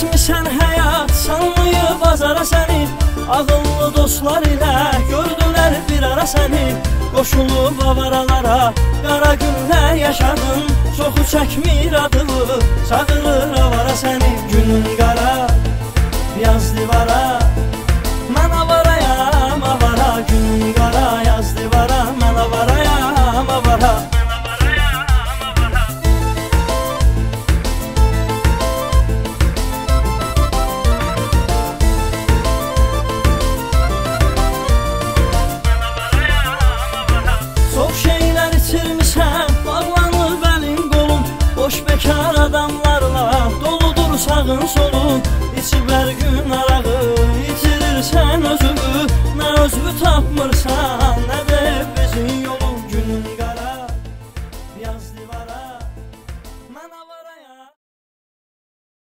Keçmişsən həyat, sanmayıb azara səni. Ağıllı dostlar ilə gördülər bir ara səni. Qoşulub avaralara, qara günlər yaşadın. Çoxu çəkmir adını, çağırır avara səni. Günün qara, yaz divara, mən avarayam avara. Günün qara, yaz divara, mən avarayam avara. Çox şeylər içirmişəm, bağlanıb əlin qolun. Boş bekar adamlarla doludur sağın solun. İçib hər gün arağı, itirirsən özünü, nə özünü tapmırsan.